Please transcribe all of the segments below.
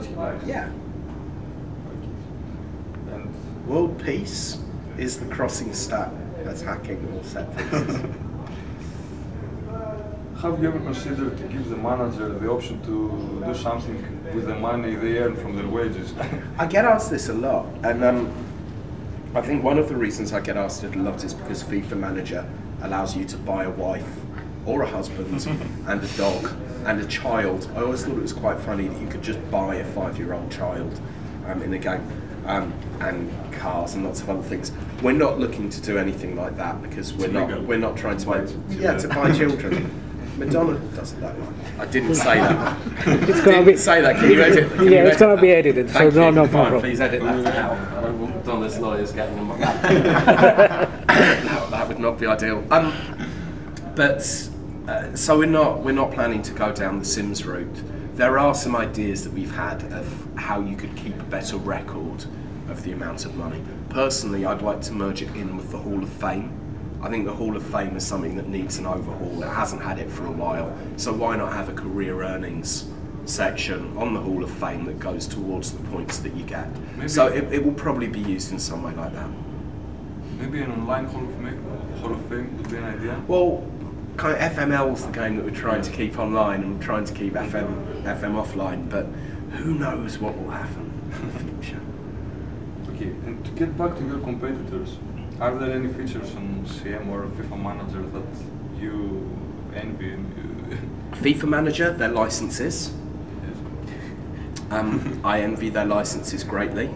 what he likes. Yeah. And World peace is the crossing stat attacking or set pieces. have you ever considered to give the manager the option to do something with the money they earn from their wages? I get asked this a lot, and I think one of the reasons I get asked it a lot is because FIFA Manager allows you to buy a wife or a husband and a dog and a child. I always thought it was quite funny that you could just buy a 5-year-old child in a game, and cars and lots of other things. We're not looking to do anything like that because we're not trying to buy children. Madonna doesn't that like. I didn't say that. It's gonna be. Say that. Can you edit? It's gonna be edited. So no problem. Please edit that out. I don't want Madonna's lawyers getting on my back. That would not be ideal. So we're not planning to go down the Sims route. There are some ideas that we've had of how you could keep a better record of the amount of money. Personally, I'd like to merge it in with the Hall of Fame. I think the Hall of Fame is something that needs an overhaul. It hasn't had it for a while. So why not have a career earnings section on the Hall of Fame that goes towards the points that you get? Maybe so it will probably be used in some way like that. Maybe an online Hall of Fame would be an idea? Well, kind of FML is the game that we're trying to keep online, and we're trying to keep FM offline, but who knows what will happen in the future. Okay, and to get back to your competitors, are there any features on CM or FIFA Manager that you envy? FIFA Manager, their licenses. Yes. I envy their licenses greatly.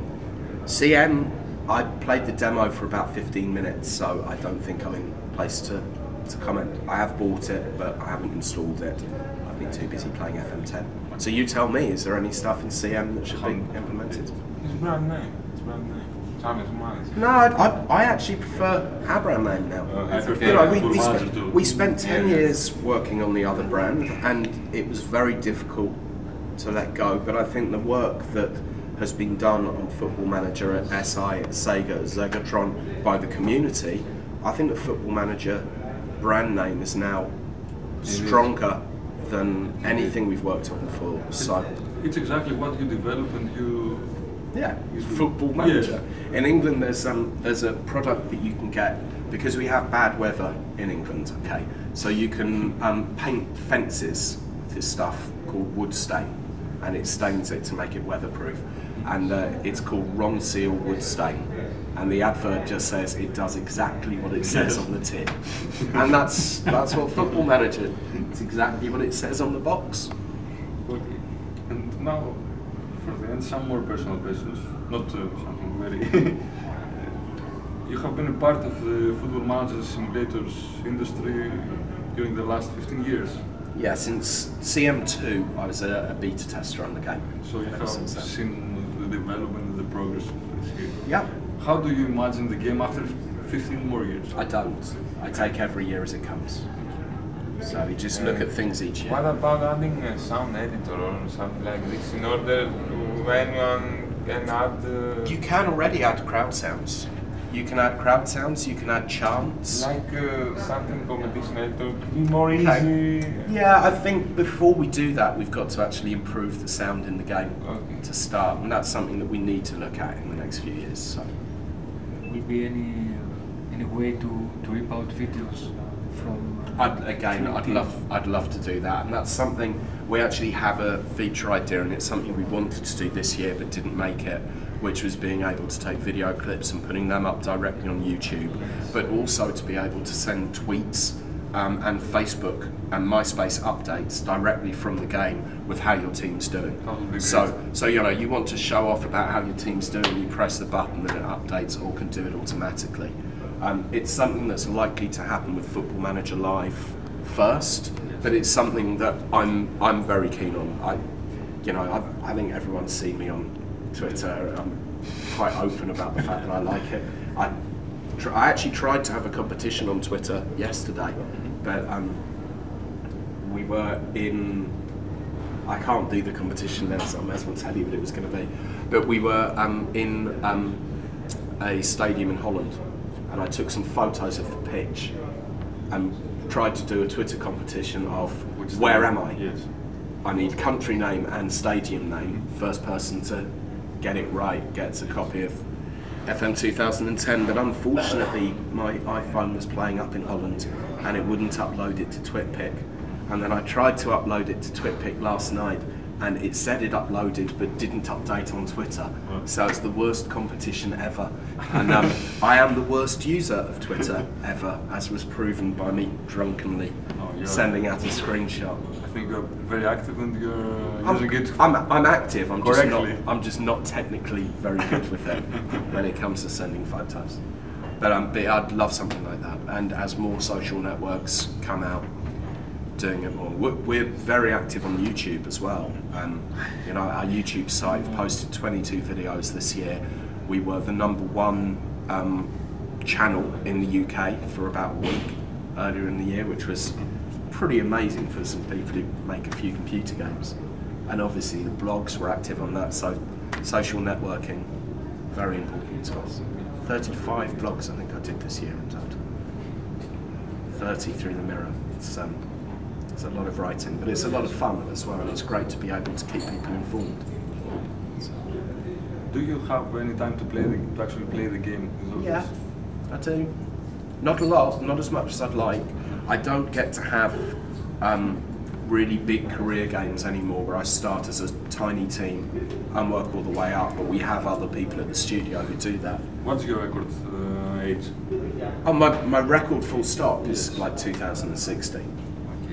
CM, I played the demo for about 15 minutes, so I don't think I'm in place to comment. I have bought it, but I haven't installed it. I've been too busy playing FM10. So you tell me, is there any stuff in CM that should be implemented? It's brand name. It's brand name. No, I actually prefer our brand name now. We spent 10 years working on the other brand, and it was very difficult to let go. But I think the work that has been done on Football Manager at SI, at Sega, at Zegatron by the community, I think the Football Manager brand name is now stronger than anything we've worked on before. So it's exactly what you develop and you. Yeah, Football Manager. Yes. In England, there's a product that you can get because we have bad weather in England. Okay, so you can paint fences with this stuff called wood stain, and it stains it to make it weatherproof. And it's called Ron Seal Wood Stain, and the advert just says it does exactly what it says on the tin, and that's what Football Manager. It's exactly what it says on the box. Okay. And now. And some more personal questions, not something very. You have been a part of the Football Manager simulators industry during the last 15 years. Yeah, since CM2, I was a beta tester on the game. So you have seen the development and the progress of this game. Yeah. How do you imagine the game after 15 more years? I don't. I take every year as it comes. So we just look at things each year. What about adding a sound editor or something like this in order to anyone can add? You can already add crowd sounds. You can add crowd sounds, you can add chants. Like something competition editor, be more easy. Yeah, I think before we do that, we've got to actually improve the sound in the game to start, and that's something that we need to look at in the next few years. So. Will be any way to rip out videos from? I'd love to do that, and that's something we actually have a feature idea, and it's something we wanted to do this year but didn't make it, which was being able to take video clips and putting them up directly on YouTube, but also to be able to send tweets and Facebook and MySpace updates directly from the game with how your team's doing. So you know, you want to show off about how your team's doing, you press the button and it updates, or can do it automatically. It's something that's likely to happen with Football Manager Live first, but it's something that I'm very keen on. I think everyone's seen me on Twitter. I'm quite open about the fact that I like it. I actually tried to have a competition on Twitter yesterday, but we were in. I can't do the competition now, so I may as well tell you what it was going to be. But we were in a stadium in Holland, and I took some photos of the pitch and tried to do a Twitter competition of where am I? Yes. I need country name and stadium name. First person to get it right gets a copy of FM 2010, but unfortunately my iPhone was playing up in Holland and it wouldn't upload it to TwitPic. And then I tried to upload it to TwitPic last night and it said it uploaded but didn't update on Twitter. So it's the worst competition ever. And I am the worst user of Twitter ever, as was proven by me drunkenly sending out a screenshot. I think you're very active and you're using it. I'm active. Correctly. I'm just not technically very good with it when it comes to sending photos. But I'd love something like that. And as more social networks come out, doing it more. We're very active on YouTube as well. You know, our YouTube site posted 22 videos this year. We were the #1 channel in the UK for about a week earlier in the year, which was pretty amazing for some people who make a few computer games. And obviously the blogs were active on that, so social networking, very important to us. 35 blogs I think I did this year in total. 30 through the mirror. It's a lot of writing, but it's a lot of fun as well, and it's great to be able to keep people informed. Do you have any time to actually play the game? Yeah, I do. Not a lot, not as much as I'd like. I don't get to have really big career games anymore where I start as a tiny team and work all the way up, but we have other people at the studio who do that. What's your record age? Oh, my record full stop is like 2016.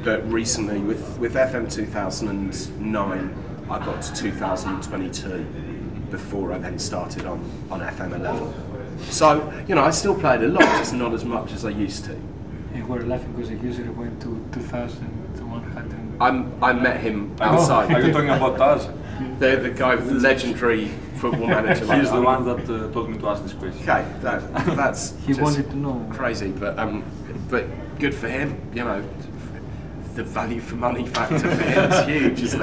But recently, with FM 2009, I got to 2022 before I then started on FM 11. So, you know, I still played a lot, just not as much as I used to. And we're laughing because it usually went to 2,100. I met him outside. Are you talking about Taz? The guy with the legendary football manager. He's the one that told me to ask this question. Okay, that's He just wanted to know. crazy, but good for him. You know, the value for money factor for him is huge, isn't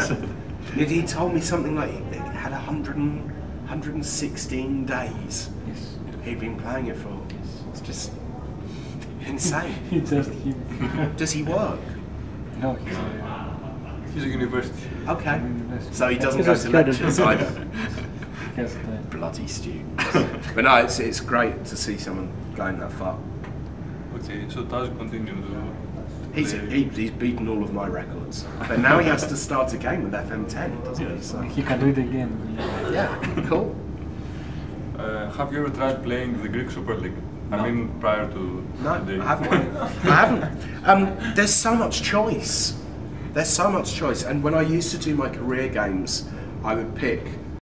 it? He told me something like he had 116 days Yes. he'd been playing it for. It's just insane. Does he work? No, He's a university. Okay. University. So he doesn't He's go a to student. lectures either. Yes, Bloody students. But no, it's great to see someone going that far. Okay, so Taz continues. He's beaten all of my records. But now he has to start again with FM 10, doesn't he? So, he can do it again. yeah, cool. Have you ever tried playing the Greek Super League? I mean, prior to No, today. I haven't. There's so much choice. There's so much choice. And when I used to do my career games, I would pick